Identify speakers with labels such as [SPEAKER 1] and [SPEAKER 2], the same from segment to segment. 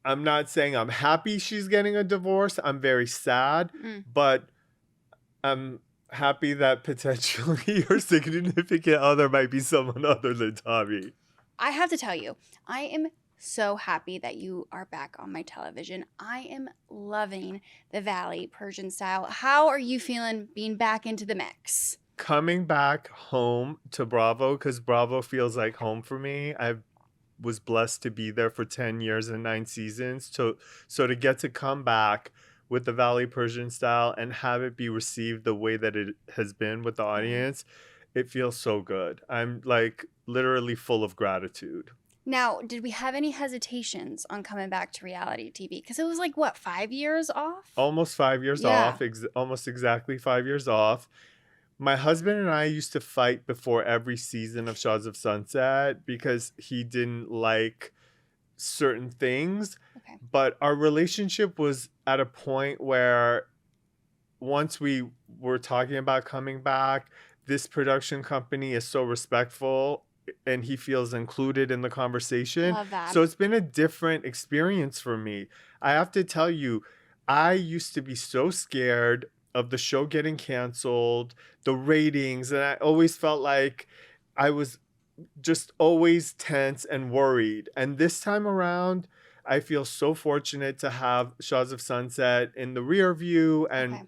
[SPEAKER 1] I'm not saying I'm happy she's getting a divorce. I'm very sad, but I'm happy that potentially her significant other might be someone other than Tommy.
[SPEAKER 2] I have to tell you, I am so happy that you are back on my television. I am loving The Valley, Persian Style. How are you feeling being back into the mix?
[SPEAKER 1] Coming back home to Bravo, because Bravo feels like home for me. I was blessed to be there for 10 years and 9 seasons. So to get to come back with The Valley Persian Style and have it be received the way that it has been with the audience, it feels so good. I'm like literally full of gratitude.
[SPEAKER 2] Now, did we have any hesitations on coming back to reality TV? Because it was like, what, 5 years off?
[SPEAKER 1] Almost 5 years off, almost exactly 5 years off. My husband and I used to fight before every season of Shaws of Sunset because he didn't like certain things.
[SPEAKER 2] Okay.
[SPEAKER 1] But our relationship was at a point where once we were talking about coming back, this production company is so respectful and he feels included in the conversation.
[SPEAKER 2] Love that.
[SPEAKER 1] So it's been a different experience for me. I have to tell you, I used to be so scared of the show getting canceled, the ratings, and I always felt like I was just always tense and worried. And this time around, I feel so fortunate to have Shaws of Sunset in the rear view and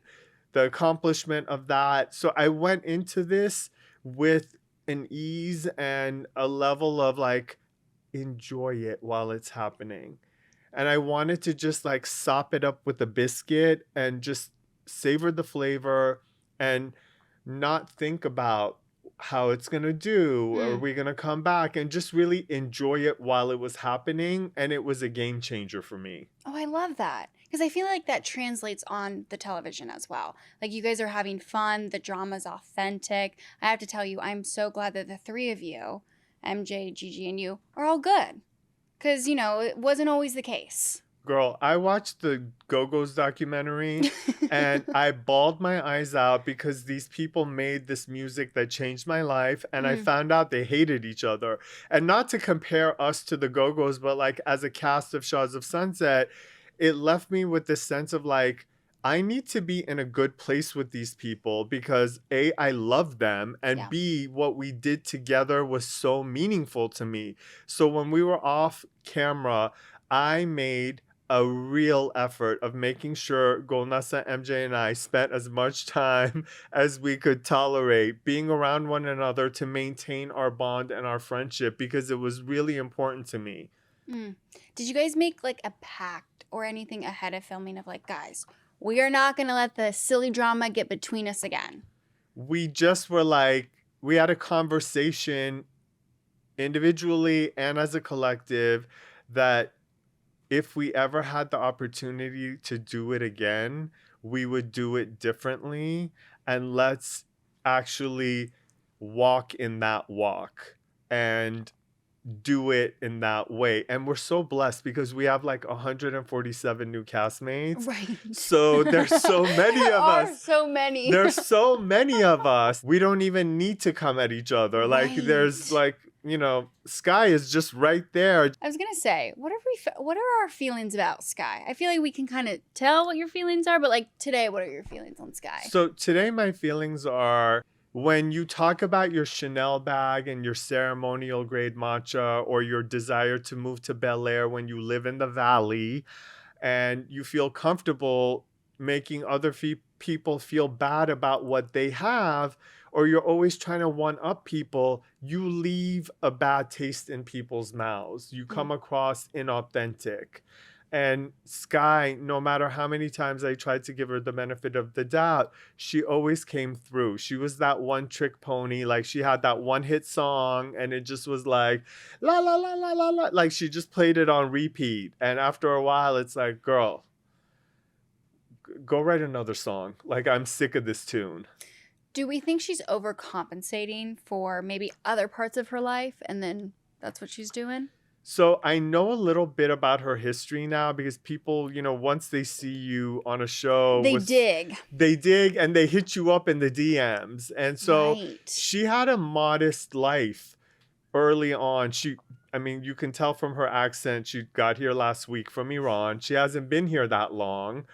[SPEAKER 1] the accomplishment of that. So I went into this with an ease and a level of like, enjoy it while it's happening. And I wanted to just like sop it up with a biscuit and just savor the flavor and not think about how it's going to do. Are we going to come back? And just really enjoy it while it was happening. And it was a game changer for me.
[SPEAKER 2] Oh, I love that. Because I feel like that translates on the television as well. Like you guys are having fun. The drama's authentic. I have to tell you, I'm so glad that the three of you, MJ, Gigi, and you, are all good. Because, you know, it wasn't always the case.
[SPEAKER 1] Girl, I watched the Go-Go's documentary and I bawled my eyes out because these people made this music that changed my life and I found out they hated each other. And not to compare us to the Go-Go's, but like as a cast of Shaws of Sunset, it left me with this sense of like, I need to be in a good place with these people because A, I love them, and B, what we did together was so meaningful to me. So when we were off camera, I made a real effort of making sure Golnesa, MJ, and I spent as much time as we could tolerate being around one another to maintain our bond and our friendship because it was really important to me.
[SPEAKER 2] Did you guys make like a pact or anything ahead of filming of like, guys, we are not going to let the silly drama get between us again?
[SPEAKER 1] We just were like, we had a conversation individually and as a collective that if we ever had the opportunity to do it again, we would do it differently. And let's actually walk in that walk and do it in that way. And we're so blessed because we have like 147 new castmates.
[SPEAKER 2] Right.
[SPEAKER 1] So there's so many of us.
[SPEAKER 2] So many.
[SPEAKER 1] There's so many of us. We don't even need to come at each other. Like there's like, you know, Sky is just right there.
[SPEAKER 2] I was going to say, what are our feelings about Sky? I feel like we can kind of tell what your feelings are, but like today, what are your feelings on Sky?
[SPEAKER 1] So today my feelings are when you talk about your Chanel bag and your ceremonial grade matcha or your desire to move to Bel Air when you live in the Valley and you feel comfortable making other people feel bad about what they have, or you're always trying to one-up people, you leave a bad taste in people's mouths. You come across inauthentic. And Sky, no matter how many times I tried to give her the benefit of the doubt, she always came through. She was that one trick pony. Like she had that one hit song and it just was like, la, la, la, la, la, la. Like she just played it on repeat. And after a while, it's like, girl, go write another song. Like I'm sick of this tune.
[SPEAKER 2] Do we think she's overcompensating for maybe other parts of her life and then that's what she's doing?
[SPEAKER 1] So I know a little bit about her history now because people, you know, once they see you on a show,
[SPEAKER 2] they dig
[SPEAKER 1] and they hit you up in the DMs. And so she had a modest life early on. She I mean, you can tell from her accent, she got here last week from Iran. She hasn't been here that long.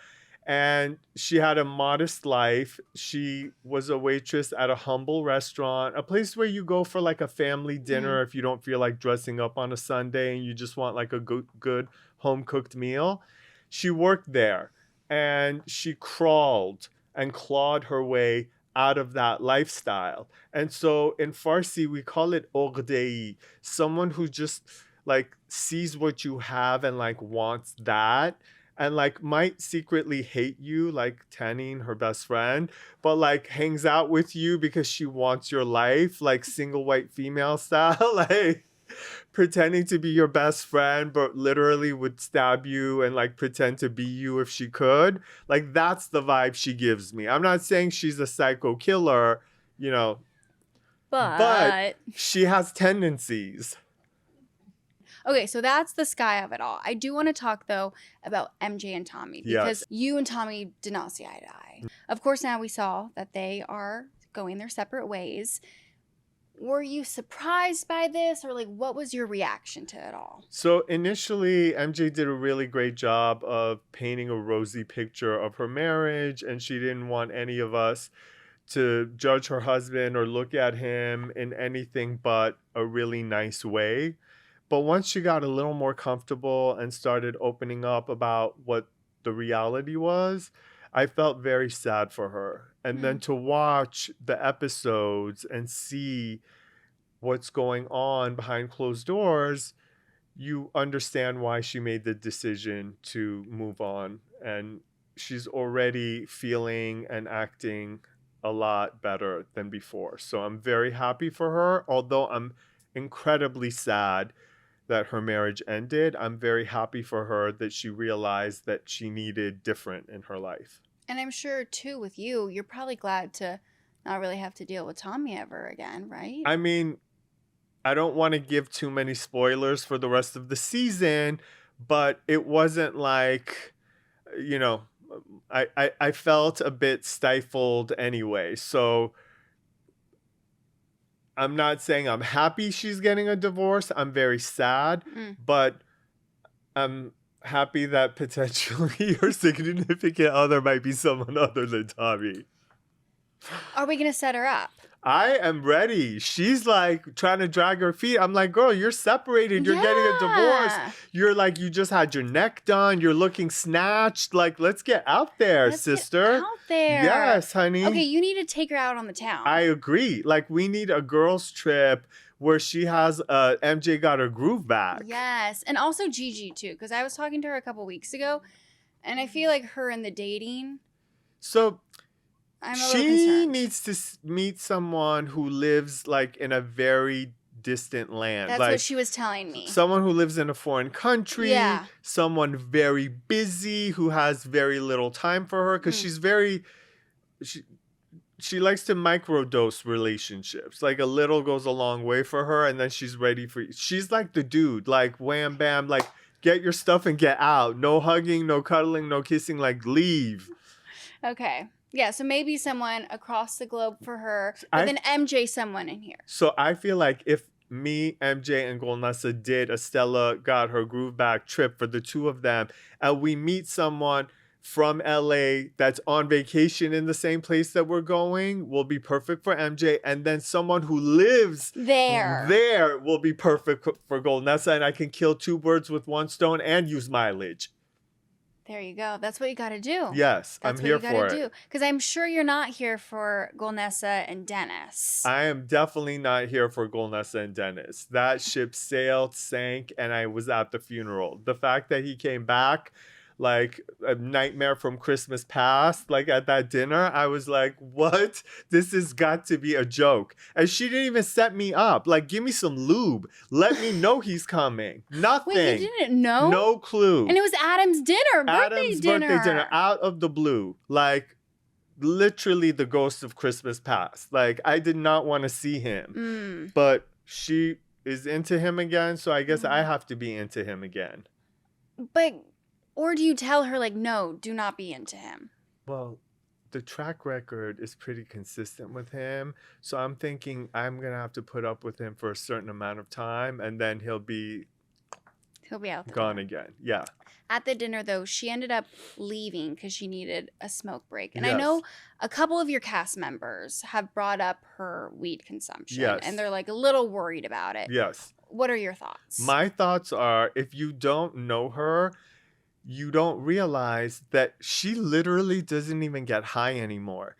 [SPEAKER 1] And she had a modest life. She was a waitress at a humble restaurant, a place where you go for like a family dinner if you don't feel like dressing up on a Sunday and you just want like a good home cooked meal. She worked there and she crawled and clawed her way out of that lifestyle. And so in Farsi, we call it ogdei, someone who just like sees what you have and like wants that and like might secretly hate you, like Tanning, her best friend, but like hangs out with you because she wants your life, like single white female style, like pretending to be your best friend, but literally would stab you and like pretend to be you if she could. Like that's the vibe she gives me. I'm not saying she's a psycho killer, you know, but she has tendencies.
[SPEAKER 2] Okay, so that's the sky of it all. I do want to talk, though, about MJ and Tommy because you and Tommy did not see eye to eye. Of course, now we saw that they are going their separate ways. Were you surprised by this, or like what was your reaction to it all?
[SPEAKER 1] So initially, MJ did a really great job of painting a rosy picture of her marriage, and she didn't want any of us to judge her husband or look at him in anything but a really nice way. But once she got a little more comfortable and started opening up about what the reality was, I felt very sad for her. And then to watch the episodes and see what's going on behind closed doors, you understand why she made the decision to move on. And she's already feeling and acting a lot better than before. So I'm very happy for her, although I'm incredibly sad that her marriage ended. I'm very happy for her that she realized that she needed different in her life.
[SPEAKER 2] And I'm sure, too, with you, you're probably glad to not really have to deal with Tommy ever again, right?
[SPEAKER 1] I mean, I don't want to give too many spoilers for the rest of the season, but it wasn't like, you know, I felt a bit stifled anyway. So I'm not saying I'm happy she's getting a divorce. I'm very sad, but I'm happy that potentially her significant other might be someone other than Tommy.
[SPEAKER 2] Are we going to set her up?
[SPEAKER 1] I am ready. She's like trying to drag her feet. I'm like, girl, you're separated. You're getting a divorce. You're like, you just had your neck done. You're looking snatched. Like, let's get out there, sister.
[SPEAKER 2] Get out there.
[SPEAKER 1] Yes, honey.
[SPEAKER 2] Okay, you need to take her out on the town.
[SPEAKER 1] I agree. Like, we need a girls' trip where she has MJ got her groove back.
[SPEAKER 2] Yes. And also Gigi, too, because I was talking to her a couple weeks ago, and I feel like her and the dating.
[SPEAKER 1] So
[SPEAKER 2] I'm a little concerned.
[SPEAKER 1] She needs to meet someone who lives like in a very distant land.
[SPEAKER 2] That's
[SPEAKER 1] like,
[SPEAKER 2] what she was telling me.
[SPEAKER 1] Someone who lives in a foreign country.
[SPEAKER 2] Yeah.
[SPEAKER 1] Someone very busy who has very little time for her because she's very... She likes to microdose relationships. Like a little goes a long way for her and then she's ready for... She's like the dude. Like wham bam. Like get your stuff and get out. No hugging, no cuddling, no kissing. Like leave.
[SPEAKER 2] Okay. Yeah, so maybe someone across the globe for her, but then MJ someone in here.
[SPEAKER 1] So I feel like if me, MJ, and Golnesa did a Stella got her groove back trip for the two of them, and we meet someone from LA that's on vacation in the same place that we're going, will be perfect for MJ, and then someone who lives there will be perfect for Golnesa, and I can kill two birds with one stone and use mileage.
[SPEAKER 2] There you go. That's what you got to do.
[SPEAKER 1] Yes, I'm here for it.
[SPEAKER 2] Because I'm sure you're not here for Golnesa and Dennis.
[SPEAKER 1] I am definitely not here for Golnesa and Dennis. That ship sailed, sank, and I was at the funeral. The fact that he came back like a nightmare from Christmas past, like at that dinner, I was like, what? This has got to be a joke. And she didn't even set me up. Like, give me some lube. Let me know he's coming. Nothing.
[SPEAKER 2] Wait, you didn't know?
[SPEAKER 1] No clue.
[SPEAKER 2] And it was Adam's dinner, birthday dinner.
[SPEAKER 1] Out of the blue. Like, literally the ghost of Christmas past. Like, I did not want to see him. But she is into him again, so I guess I have to be into him again.
[SPEAKER 2] But... Or do you tell her, like, no, do not be into him?
[SPEAKER 1] Well, the track record is pretty consistent with him. So I'm thinking I'm going to have to put up with him for a certain amount of time and then he'll be
[SPEAKER 2] out the
[SPEAKER 1] gone
[SPEAKER 2] door.
[SPEAKER 1] again. Yeah.
[SPEAKER 2] At the dinner, though, she ended up leaving because she needed a smoke break. And I
[SPEAKER 1] Yes.
[SPEAKER 2] know a couple of your cast members have brought up her weed consumption.
[SPEAKER 1] Yes.
[SPEAKER 2] And they're like a little worried about it.
[SPEAKER 1] Yes.
[SPEAKER 2] What are your thoughts?
[SPEAKER 1] My thoughts are, if you don't know her, you don't realize that she literally doesn't even get high anymore.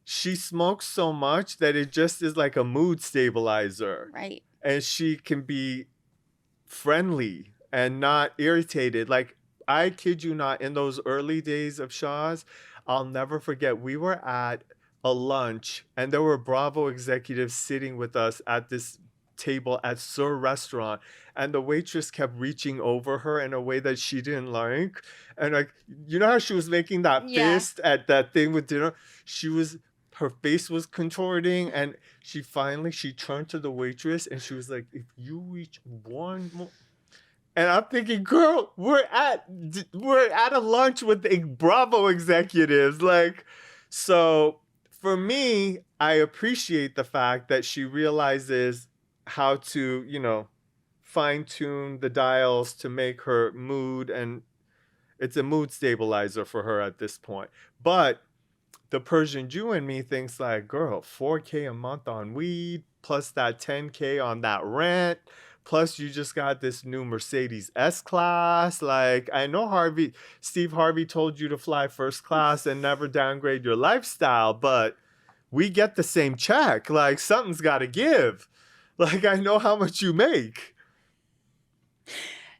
[SPEAKER 1] She smokes so much that it just is like a mood stabilizer.
[SPEAKER 2] Right.
[SPEAKER 1] And she can be friendly and not irritated. Like, I kid you not, in those early days of Shaw's, I'll never forget, we were at a lunch and there were Bravo executives sitting with us at this table at Sir Restaurant, and the waitress kept reaching over her in a way that she didn't like. And like, you know how she was making that fist at that thing with dinner? Her face was contorting, and she turned to the waitress and she was like, if you reach one more. And I'm thinking, girl, we're at a lunch with the Bravo executives. Like, so for me, I appreciate the fact that she realizes how to, fine tune the dials to make her mood, and it's a mood stabilizer for her at this point. But the Persian Jew in me thinks like, girl, $4K a month on weed, plus that $10K on that rent, plus you just got this new Mercedes S-Class. Like, I know Steve Harvey told you to fly first class and never downgrade your lifestyle, but we get the same check. Like, something's got to give. Like, I know how much you make.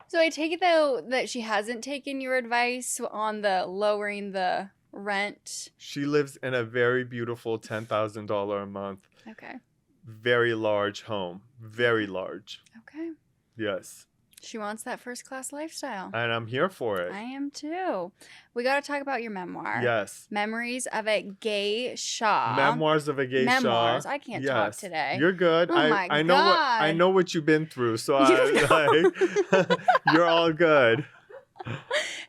[SPEAKER 2] So I take it, though, that she hasn't taken your advice on the lowering the rent.
[SPEAKER 1] She lives in a very beautiful $10,000 a month.
[SPEAKER 2] Okay.
[SPEAKER 1] Very large home. Very large.
[SPEAKER 2] Okay.
[SPEAKER 1] Yes.
[SPEAKER 2] She wants that first class lifestyle.
[SPEAKER 1] And I'm here for it.
[SPEAKER 2] I am too. We got to talk about your memoir.
[SPEAKER 1] Yes.
[SPEAKER 2] Memories of a Gay Shaw.
[SPEAKER 1] Memoirs of a Gay Shaw.
[SPEAKER 2] Memoirs. I can't talk today.
[SPEAKER 1] You're good.
[SPEAKER 2] Oh my
[SPEAKER 1] I know
[SPEAKER 2] God.
[SPEAKER 1] I know what you've been through, so you're all good.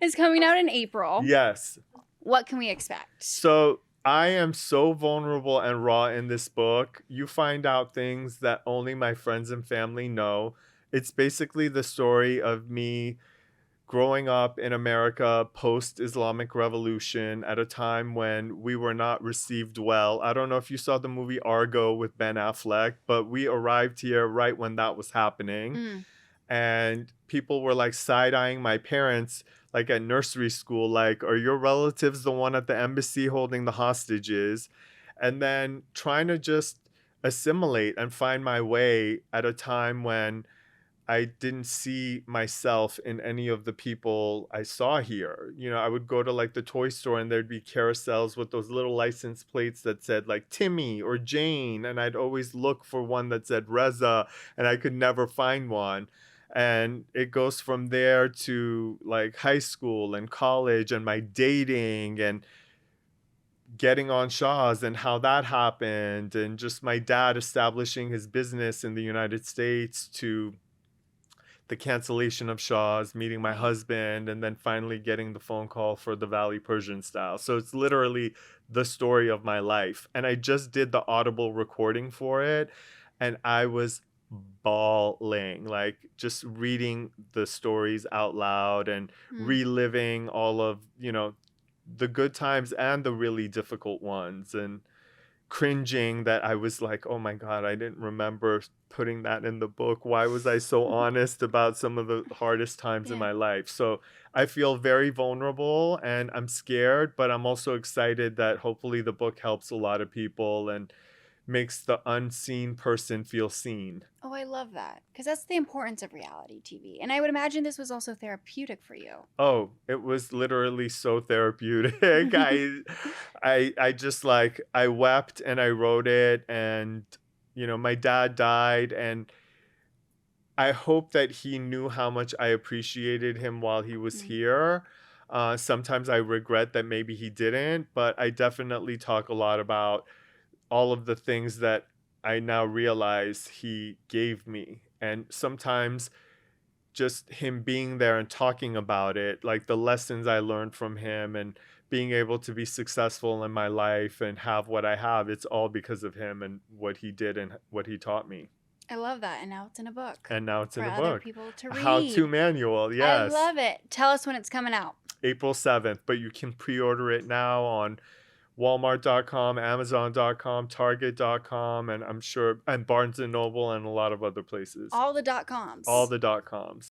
[SPEAKER 2] It's coming out in April.
[SPEAKER 1] Yes.
[SPEAKER 2] What can we expect?
[SPEAKER 1] So I am so vulnerable and raw in this book. You find out things that only my friends and family know. It's basically the story of me growing up in America post-Islamic Revolution at a time when we were not received well. I don't know if you saw the movie Argo with Ben Affleck, but we arrived here right when that was happening. And people were like side-eyeing my parents like at nursery school, like, are your relatives the one at the embassy holding the hostages? And then trying to just assimilate and find my way at a time when I didn't see myself in any of the people I saw here. I would go to like the toy store and there'd be carousels with those little license plates that said like Timmy or Jane. And I'd always look for one that said Reza, and I could never find one. And it goes from there to like high school and college and my dating and getting on Shaw's and how that happened. And just my dad establishing his business in the United States, to the cancellation of Shaw's, meeting my husband, and then finally getting the phone call for the Valley Persian Style. So it's literally the story of my life. And I just did the Audible recording for it, and I was bawling, like just reading the stories out loud and reliving all of, the good times and the really difficult ones, and cringing that I was like, oh my God, I didn't remember putting that in the book. Why was I so honest about some of the hardest times in my life? So I feel very vulnerable and I'm scared, but I'm also excited that hopefully the book helps a lot of people and makes the unseen person feel seen.
[SPEAKER 2] Oh, I love that. Because that's the importance of reality TV. And I would imagine this was also therapeutic for you.
[SPEAKER 1] Oh, it was literally so therapeutic. I just like, I wept and I wrote it, and, my dad died, and I hope that he knew how much I appreciated him while he was here. Sometimes I regret that maybe he didn't, but I definitely talk a lot about all of the things that I now realize he gave me. And sometimes just him being there and talking about it, like the lessons I learned from him and being able to be successful in my life and have what I have, it's all because of him and what he did and what he taught me.
[SPEAKER 2] I love that. And now it's in a book
[SPEAKER 1] And now it's
[SPEAKER 2] for
[SPEAKER 1] in a
[SPEAKER 2] other
[SPEAKER 1] book.
[SPEAKER 2] people to
[SPEAKER 1] A how-to
[SPEAKER 2] read.
[SPEAKER 1] manual,
[SPEAKER 2] I
[SPEAKER 1] yes.
[SPEAKER 2] love it. Tell us when it's coming out.
[SPEAKER 1] April 7th, but you can pre-order it now on Walmart.com, Amazon.com, Target.com, and I'm sure, and Barnes & Noble and a lot of other places.
[SPEAKER 2] All the .coms.
[SPEAKER 1] All the .coms.